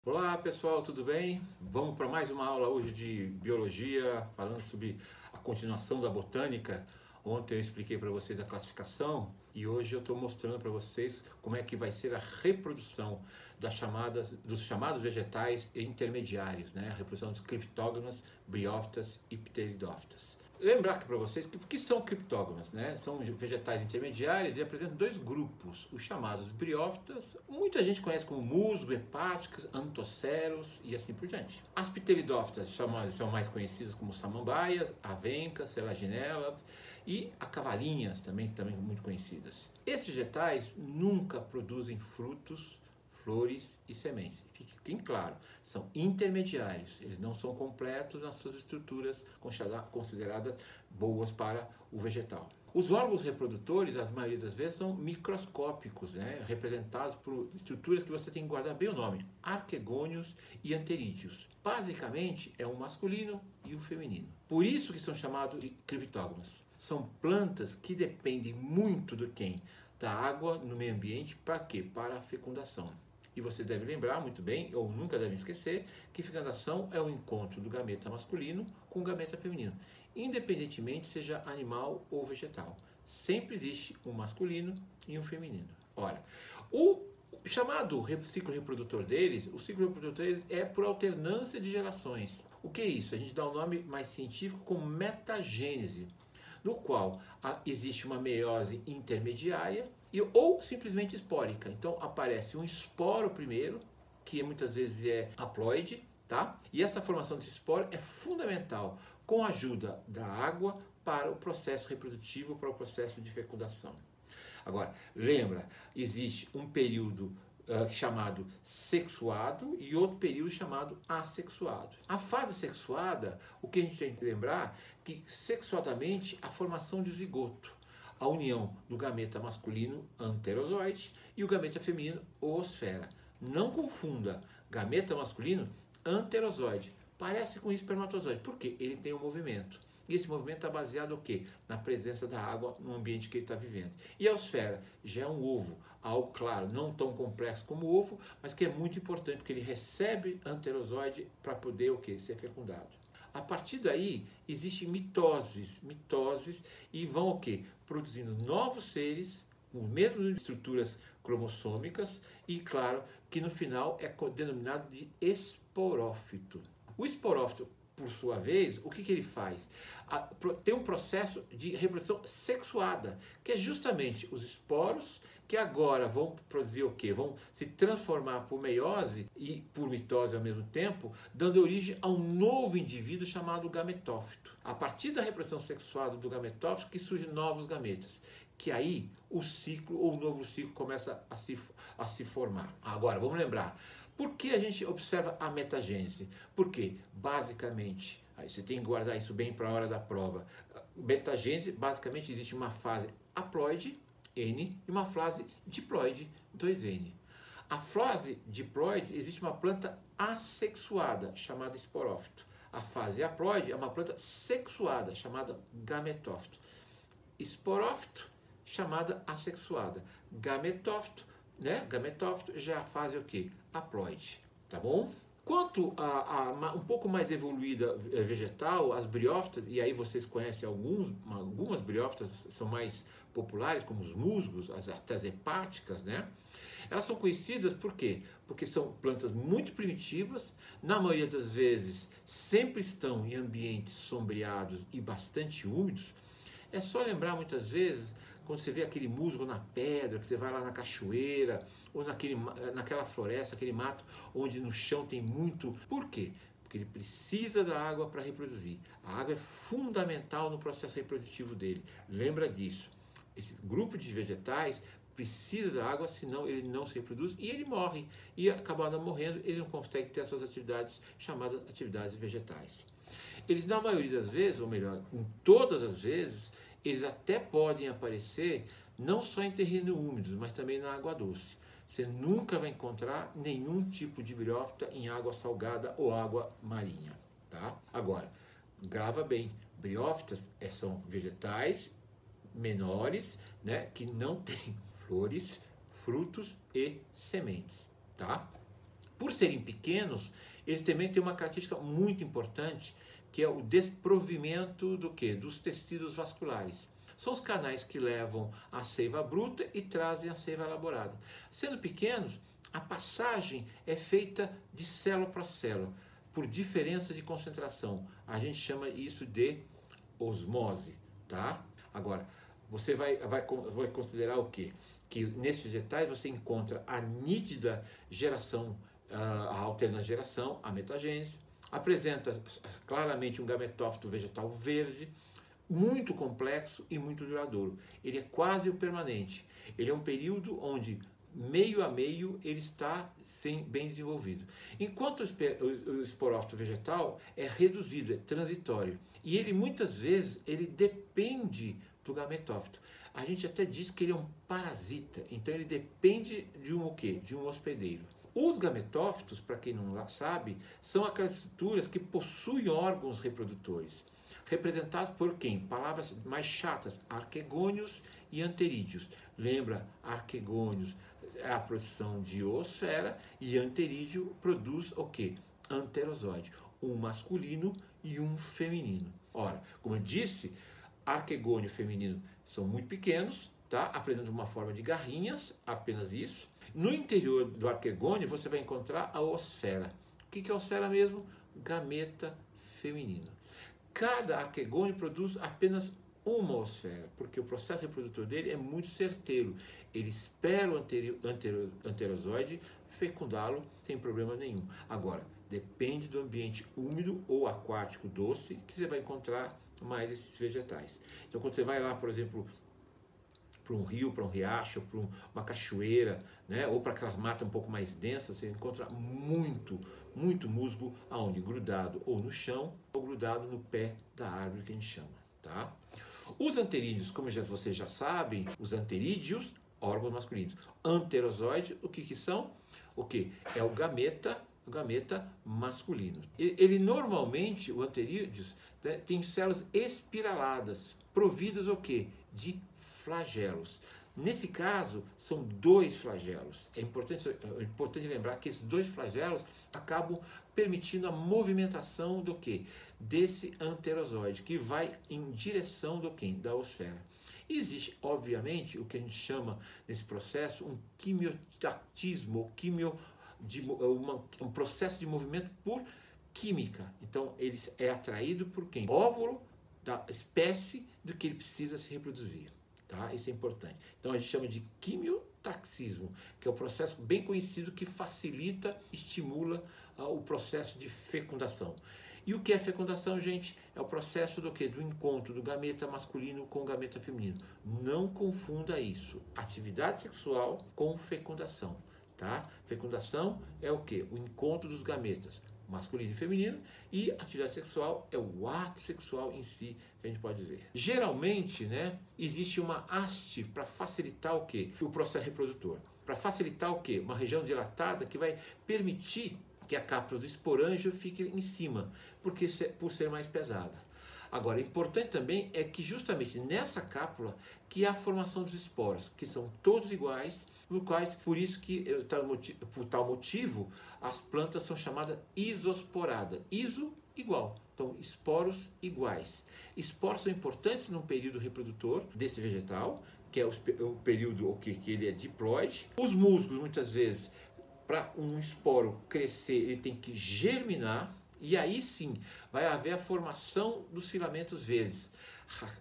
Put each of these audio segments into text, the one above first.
Olá pessoal, tudo bem? Vamos para mais uma aula hoje de biologia, falando sobre a continuação da botânica. Ontem eu expliquei para vocês a classificação e hoje eu estou mostrando para vocês como é que vai ser a reprodução dos chamados vegetais intermediários, né? A reprodução dos criptógamas, briófitas e pteridófitas. Lembrar aqui para vocês que o que são criptógamas, né? São vegetais intermediários e apresentam dois grupos, os chamados briófitas, muita gente conhece como musgo, hepáticas, anthoceros e assim por diante. As pteridófitas são mais conhecidas como samambaias, avencas, selaginelas e a cavalinhas também muito conhecidas. Esses vegetais nunca produzem frutos, flores e sementes. Fique bem claro, são intermediários, eles não são completos nas suas estruturas consideradas boas para o vegetal. Os órgãos reprodutores, as maioria das vezes, são microscópicos, né? Representados por estruturas que você tem que guardar bem o nome, arquegônios e anterídeos. Basicamente, é um masculino e um feminino. Por isso que são chamados de criptógamas. São plantas que dependem muito do quem? Da água no meio ambiente, para quê? Para a fecundação. E você deve lembrar muito bem, ou nunca deve esquecer, que fecundação é o encontro do gameta masculino com o gameta feminino, independentemente seja animal ou vegetal. Sempre existe um masculino e um feminino. Ora, o chamado ciclo reprodutor deles, o ciclo reprodutor deles é por alternância de gerações. O que é isso? A gente dá um nome mais científico como metagênese, no qual existe uma meiose intermediária ou simplesmente espórica. Então aparece um esporo primeiro, que muitas vezes é haploide, tá? E essa formação desse esporo é fundamental com a ajuda da água para o processo reprodutivo, para o processo de fecundação. Agora, lembra, existe um período chamado sexuado e outro período chamado assexuado. A fase sexuada, o que a gente tem que lembrar é que sexuadamente a formação de zigoto, a união do gameta masculino anterozoide e o gameta feminino oosfera. Não confunda gameta masculino anterozoide. Parece com espermatozoide. Por quê? Ele tem um movimento. E esse movimento está baseado no quê? Na presença da água no ambiente que ele está vivendo. E a eosfera já é um ovo, algo claro, não tão complexo como o ovo, mas que é muito importante, porque ele recebe anterozoide para poder o quê? Ser fecundado. A partir daí, existem mitoses e vão o quê? Produzindo novos seres, com as mesmas estruturas cromossômicas e, claro, que no final é denominado de esporófito. O esporófito, por sua vez, o que ele faz? Tem um processo de reprodução sexuada, que é justamente os esporos que agora vão produzir o quê? Vão se transformar por meiose e por mitose ao mesmo tempo, dando origem a um novo indivíduo chamado gametófito. A partir da reprodução sexuada do gametófito que surgem novos gametas, que aí o ciclo ou o novo ciclo começa a se formar. Agora, vamos lembrar, por que a gente observa a metagênese? Porque, basicamente, aí você tem que guardar isso bem para a hora da prova. Metagênese, basicamente, existe uma fase haploide, N, e uma fase diploide, 2N. A fase diploide, existe uma planta assexuada, chamada esporófito. A fase haploide é uma planta sexuada, chamada gametófito. Esporófito, chamada assexuada. Gametófito, né? Gametófito já é a fase o quê? Haploide, tá bom? Quanto a um pouco mais evoluída vegetal, as briófitas, e aí vocês conhecem algumas briófitas são mais populares, como os musgos, até as hepáticas, né? Elas são conhecidas por quê? Porque são plantas muito primitivas, na maioria das vezes sempre estão em ambientes sombreados e bastante úmidos. É só lembrar muitas vezes, quando você vê aquele musgo na pedra, que você vai lá na cachoeira, ou naquela floresta, aquele mato, onde no chão tem muito. Por quê? Porque ele precisa da água para reproduzir. A água é fundamental no processo reprodutivo dele. Lembra disso. Esse grupo de vegetais precisa da água, senão ele não se reproduz e ele morre. E acabando morrendo, ele não consegue ter essas atividades chamadas atividades vegetais. Eles, na maioria das vezes, ou melhor, em todas as vezes, eles até podem aparecer não só em terreno úmido, mas também na água doce. Você nunca vai encontrar nenhum tipo de briófita em água salgada ou água marinha, tá? Agora, grava bem, briófitas são vegetais menores, né, que não têm flores, frutos e sementes, tá? Por serem pequenos, eles também têm uma característica muito importante, que é o desprovimento do quê? Dos tecidos vasculares. São os canais que levam a seiva bruta e trazem a seiva elaborada. Sendo pequenos, a passagem é feita de célula para célula, por diferença de concentração. A gente chama isso de osmose, tá? Agora, você vai considerar o quê? Que nesses vegetais você encontra a nítida geração, a alterna geração, a metagênese, apresenta claramente um gametófito vegetal verde, muito complexo e muito duradouro. Ele é quase o permanente. Ele é um período onde meio a meio ele está bem desenvolvido. Enquanto o esporófito vegetal é reduzido, é transitório. E ele muitas vezes ele depende do gametófito. A gente até diz que ele é um parasita, então ele depende de um o quê? De um hospedeiro. Os gametófitos, para quem não sabe, são aquelas estruturas que possuem órgãos reprodutores, representados por quem? Palavras mais chatas, arquegônios e anterídeos. Lembra, arquegônios é a produção de oosfera e anterídeo produz o quê? Anterosóide, um masculino e um feminino. Ora, como eu disse, arquegônio e feminino são muito pequenos, tá? Apresentam uma forma de garrinhas, apenas isso. No interior do arquegônio você vai encontrar a oosfera. O que é a oosfera mesmo? Gameta feminino. Cada arquegônio produz apenas uma oosfera, porque o processo reprodutor dele é muito certeiro. Ele espera o anterosóide fecundá-lo sem problema nenhum. Agora, depende do ambiente úmido ou aquático doce que você vai encontrar mais esses vegetais. Então, quando você vai lá, por exemplo, para um rio, para um riacho, para uma cachoeira, né, ou para aquelas matas um pouco mais densas, você encontra muito musgo aonde? Grudado ou no chão ou grudado no pé da árvore que a gente chama, tá? Os anterídeos, como vocês já sabem, os anterídeos, órgãos masculinos. Anterosóide, o que são? O que? É o gameta masculino. Ele normalmente, o anterídeos, né, tem células espiraladas, providas o quê? De flagelos. Nesse caso, são 2 flagelos. É importante lembrar que esses 2 flagelos acabam permitindo a movimentação do quê? Desse anterosóide, que vai em direção do quê? Da oosfera. Existe, obviamente, o que a gente chama nesse processo um quimiotatismo, um processo de movimento por química. Então, ele é atraído por quem? Óvulo da espécie do que ele precisa se reproduzir. Tá? Isso é importante. Então a gente chama de quimiotaxismo, que é um processo bem conhecido que facilita, estimula o processo de fecundação. E o que é fecundação, gente? É o processo do quê? Do encontro do gameta masculino com o gameta feminino. Não confunda isso. Atividade sexual com fecundação, tá? Fecundação é o quê? O encontro dos gametas masculino e feminino, e atividade sexual é o ato sexual em si, que a gente pode dizer. Geralmente, né, existe uma haste para facilitar o quê? O processo reprodutor. Para facilitar o quê? Uma região dilatada que vai permitir que a cápsula do esporângio fique em cima, por ser mais pesada. Agora, importante também é que justamente nessa cápsula que há a formação dos esporos, que são todos iguais, no quais, por isso que, por tal motivo, as plantas são chamadas isosporadas. Iso, igual. Então, esporos iguais. Esporos são importantes no período reprodutor desse vegetal, que é o período que ele é diploide. Os musgos, muitas vezes, para um esporo crescer, ele tem que germinar, e aí sim vai haver a formação dos filamentos verdes,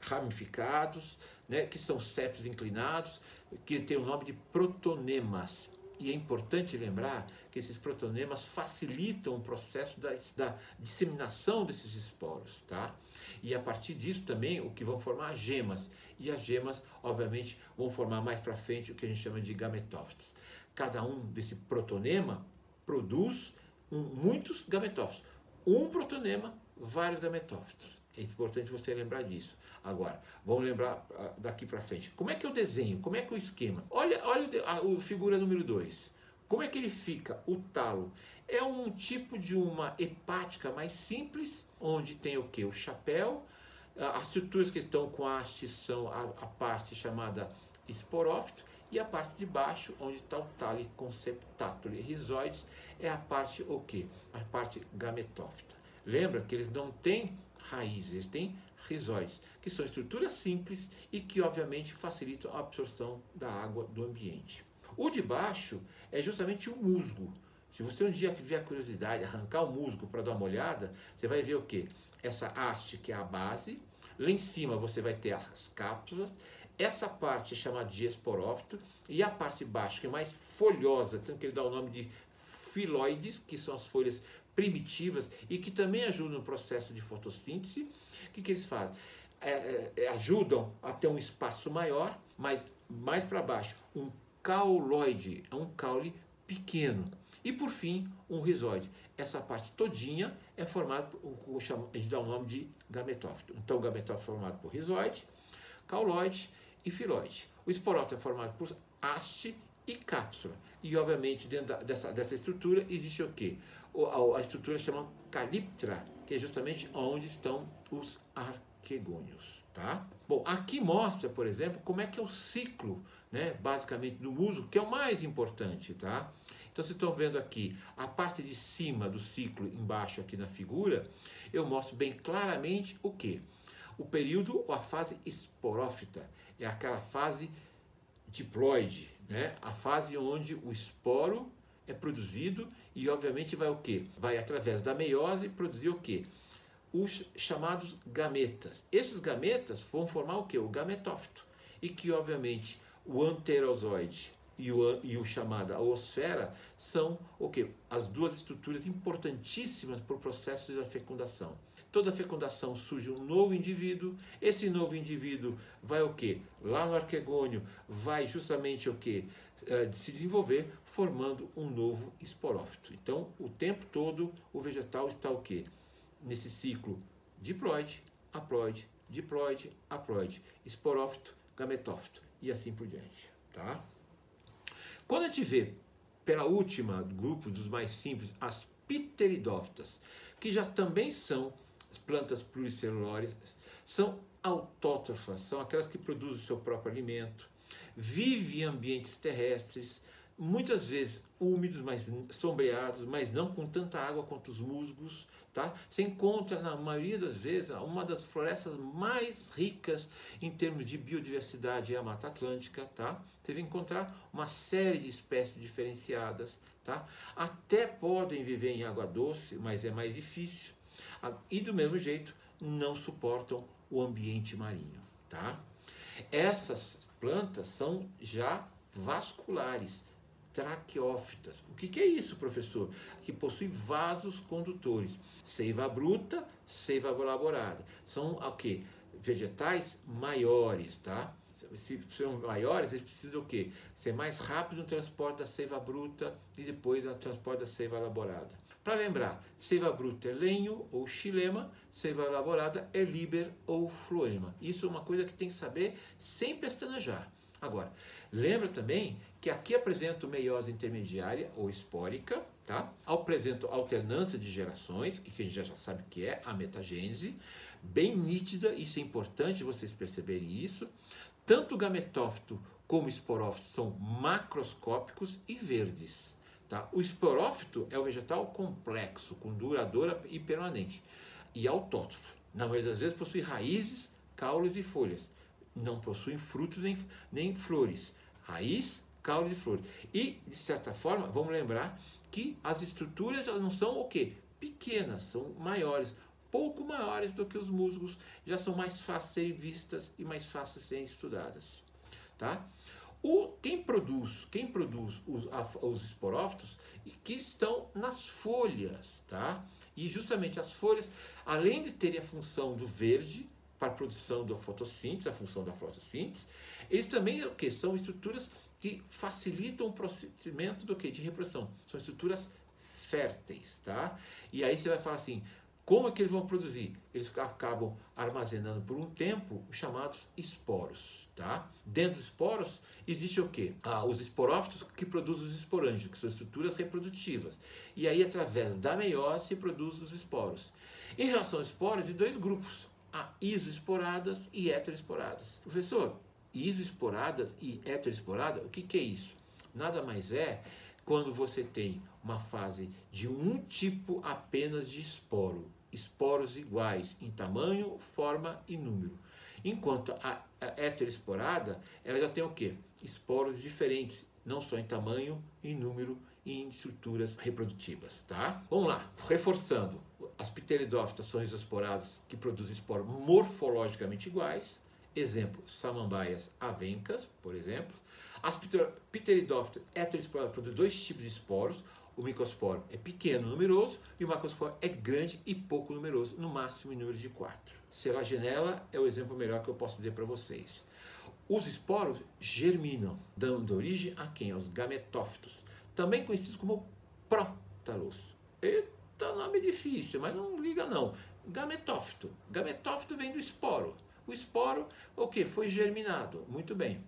ramificados, né, que são septos inclinados, que tem o nome de protonemas. E é importante lembrar que esses protonemas facilitam o processo da disseminação desses esporos, tá? E a partir disso também o que vão formar as gemas. E as gemas, obviamente, vão formar mais para frente o que a gente chama de gametófitos. Cada um desse protonema produz muitos gametófitos. Um protonema, vários gametófitos. É importante você lembrar disso. Agora, vamos lembrar daqui para frente. Como é que eu desenho? Como é que é o esquema? Olha a figura número 2. Como é que ele fica? O talo. É um tipo de uma hepática mais simples, onde tem o quê? O chapéu. As estruturas que estão com haste são a parte chamada esporófito, E a parte de baixo, onde está o tale conceptatule rizoides, é a parte o quê? A parte gametófita. Lembra que eles não têm raízes, eles têm rizóides, que são estruturas simples e que obviamente facilitam a absorção da água do ambiente. O de baixo é justamente o musgo. Se você um dia tiver a curiosidade de arrancar o musgo para dar uma olhada, você vai ver o quê? Essa haste que é a base, lá em cima você vai ter as cápsulas, essa parte é chamada de esporófito, e a parte de baixo, que é mais folhosa, tanto que ele dá o nome de filoides, que são as folhas primitivas e que também ajudam no processo de fotossíntese. O que eles fazem? Ajudam a ter um espaço maior, mas mais para baixo, um cauloide, é um caule pequeno. E por fim, um rizóide. Essa parte todinha é formada, a gente dá o nome de gametófito. Então, o gametófito é formado por rizóide, cauloide e filoide. O esporófito é formado por haste e cápsula. E, obviamente, dentro dessa estrutura existe o quê? A estrutura chama caliptra, que é justamente onde estão os arquegônios, tá? Bom, aqui mostra, por exemplo, como é que é o ciclo, né, basicamente, do musgo, que é o mais importante, tá? Então, vocês estão vendo aqui a parte de cima do ciclo, embaixo aqui na figura, eu mostro bem claramente o quê? O período ou a fase esporófita, é aquela fase diploide, né? A fase onde o esporo é produzido e, obviamente, vai o quê? Vai, através da meiose, produzir o quê? Os chamados gametas. Esses gametas vão formar o quê? O gametófito. E que, obviamente, o anterozoide e o chamado a oosfera são o quê? As duas estruturas importantíssimas para o processo da fecundação. Toda fecundação surge um novo indivíduo, esse novo indivíduo vai o quê? Lá no arquegônio vai justamente o quê? Se desenvolver, formando um novo esporófito. Então, o tempo todo o vegetal está o quê? Nesse ciclo diploide, haploide, diploide, haploide, esporófito, gametófito e assim por diante, tá? Quando a gente vê, pela última grupo dos mais simples, as pteridófitas, que já também são as plantas pluricelulares, são autótrofas, são aquelas que produzem o seu próprio alimento, vivem em ambientes terrestres, muitas vezes úmidos, mas sombreados, mas não com tanta água quanto os musgos, tá? Você encontra, na maioria das vezes, uma das florestas mais ricas em termos de biodiversidade é a Mata Atlântica, tá? Você vai encontrar uma série de espécies diferenciadas, tá? Até podem viver em água doce, mas é mais difícil. E do mesmo jeito, não suportam o ambiente marinho, tá? Essas plantas são já vasculares, traqueófitas. O que é isso, professor? Que possui vasos condutores. Seiva bruta, seiva elaborada. São o quê? Vegetais maiores, tá? Se são maiores, eles precisam o quê? Ser mais rápido no transporte da seiva bruta e depois no transporte da seiva elaborada. Para lembrar, seiva bruta é lenho ou xilema, seiva elaborada é liber ou floema. Isso é uma coisa que tem que saber sem pestanejar. Agora, lembra também que aqui apresento meiose intermediária ou espórica, tá? Apresento alternância de gerações, que a gente já sabe que é a metagênese, bem nítida, isso é importante vocês perceberem isso. Tanto o gametófito como o esporófito são macroscópicos e verdes. Tá? O esporófito é o vegetal complexo, com duradoura e permanente, e autótrofo. Na maioria das vezes possui raízes, caules e folhas. Não possuem frutos nem flores. Raiz, caule e flores. E, de certa forma, vamos lembrar que as estruturas já não são o quê? Pequenas, são maiores. Pouco maiores do que os musgos. Já são mais fáceis de serem vistas e mais fáceis de serem estudadas. Tá? Quem produz os esporófitos que estão nas folhas, tá? E justamente as folhas, além de terem a função do verde para a produção da fotossíntese, a função da fotossíntese, eles também o que são estruturas que facilitam o procedimento do que de reprodução. São estruturas férteis, tá? E aí você vai falar assim, como é que eles vão produzir? Eles acabam armazenando por um tempo os chamados esporos, tá? Dentro dos esporos existe o quê? Os esporófitos que produzem os esporângios, que são estruturas reprodutivas. E aí, através da meiose, se produzem os esporos. Em relação aos esporos, existem dois grupos, isoesporadas e heteroesporadas. Professor, isosporada e heterosporada, o que é isso? Nada mais é quando você tem uma fase de um tipo apenas de esporo, esporos iguais em tamanho, forma e número. Enquanto a heterosporada, ela já tem o quê? Esporos diferentes, não só em tamanho, em número e em estruturas reprodutivas, tá? Vamos lá, reforçando. As pteridófitas são isosporadas que produzem esporos morfologicamente iguais. Exemplo, samambaias avencas, por exemplo. As pteridófitas heterosporadas produzem dois tipos de esporos. O microsporo é pequeno, numeroso, e o macrosporo é grande e pouco numeroso, no máximo em número de 4. Selaginella é o exemplo melhor que eu posso dizer para vocês. Os esporos germinam, dando origem a quem? Aos gametófitos, também conhecidos como prótalos. Eita, nome difícil, mas não liga não. Gametófito. Gametófito vem do esporo. O esporo, o que? Foi germinado. Muito bem.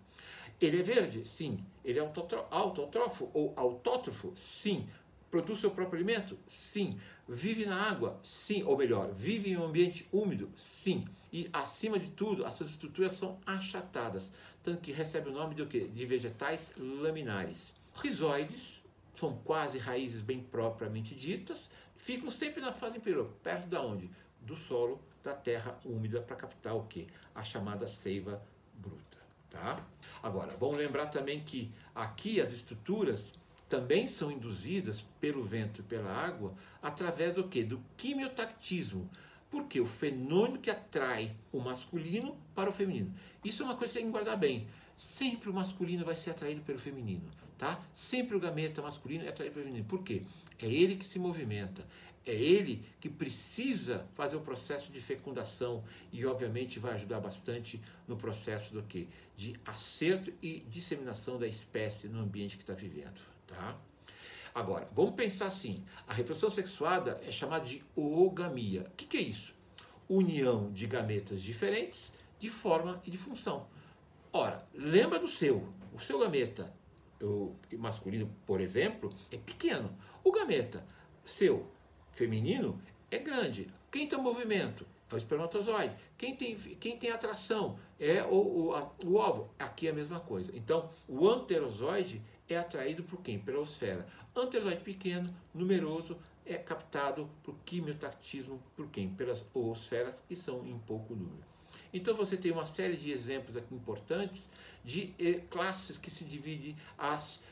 Ele é verde? Sim. Ele é autótrofo ou autótrofo? Sim. Produz seu próprio alimento? Sim. Vive na água? Sim. Ou melhor, vive em um ambiente úmido? Sim. E, acima de tudo, essas estruturas são achatadas, tanto que recebe o nome de quê? De vegetais laminares. Rizoides são quase raízes bem propriamente ditas, ficam sempre na fase inferior, perto da onde? Do solo, da terra úmida, para captar o quê? A chamada seiva bruta. Tá? Agora, vamos lembrar também que aqui as estruturas também são induzidas pelo vento e pela água através do quê? Do quimiotactismo. Porque o fenômeno que atrai o masculino para o feminino. Isso é uma coisa que você tem que guardar bem. Sempre o masculino vai ser atraído pelo feminino, tá? Sempre o gameta masculino é atraído pelo feminino. Por quê? É ele que se movimenta. É ele que precisa fazer o processo de fecundação e, obviamente, vai ajudar bastante no processo do quê? De acerto e disseminação da espécie no ambiente que está vivendo, tá? Agora, vamos pensar assim, a reprodução sexuada é chamada de oogamia. O que é isso? União de gametas diferentes de forma e de função. Ora, lembra do seu. O seu gameta o masculino, por exemplo, é pequeno. O gameta seu feminino é grande. Quem tem movimento é o espermatozoide. Quem tem atração é o óvulo. Aqui é a mesma coisa. Então, o anterozoide é atraído por quem? Pela osfera. Anterozoide pequeno, numeroso, é captado por quimiotactismo por quem? Pelas oosferas, que são em pouco número. Então você tem uma série de exemplos aqui importantes de classes que se dividem as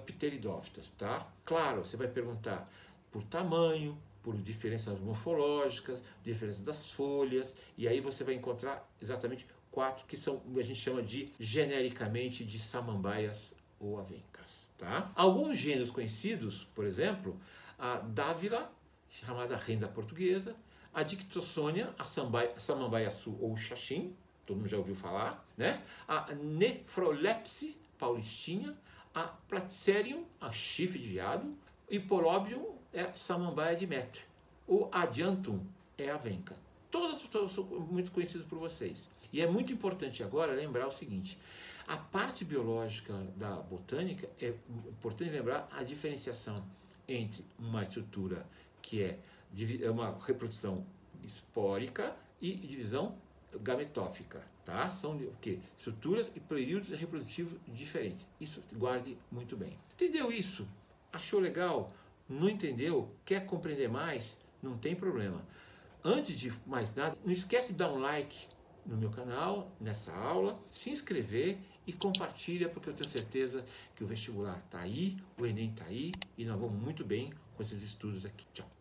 pteridófitas, tá? Claro, você vai perguntar por tamanho, por diferenças morfológicas, diferenças das folhas, e aí você vai encontrar exatamente 4 que são, a gente chama de, genericamente, de samambaias ou avencas, tá? Alguns gêneros conhecidos, por exemplo, a dávila, chamada renda portuguesa, a Dictossonia, a samambaiaçu ou xaxim, todo mundo já ouviu falar, né? A Nephrolepse paulistinha, a Platycerium, a chifre de viado, e Polobium é samambaia de metro. O Adiantum é a venca. Todas são muito conhecidas por vocês. E é muito importante agora lembrar o seguinte, a parte biológica da botânica, é importante lembrar a diferenciação entre uma estrutura que é uma reprodução espórica e divisão gametófica, tá? São o quê? Estruturas e períodos reprodutivos diferentes. Isso guarde muito bem. Entendeu isso? Achou legal? Não entendeu? Quer compreender mais? Não tem problema. Antes de mais nada, não esquece de dar um like no meu canal, nessa aula, se inscrever e compartilha, porque eu tenho certeza que o vestibular está aí, o Enem está aí e nós vamos muito bem com esses estudos aqui. Tchau!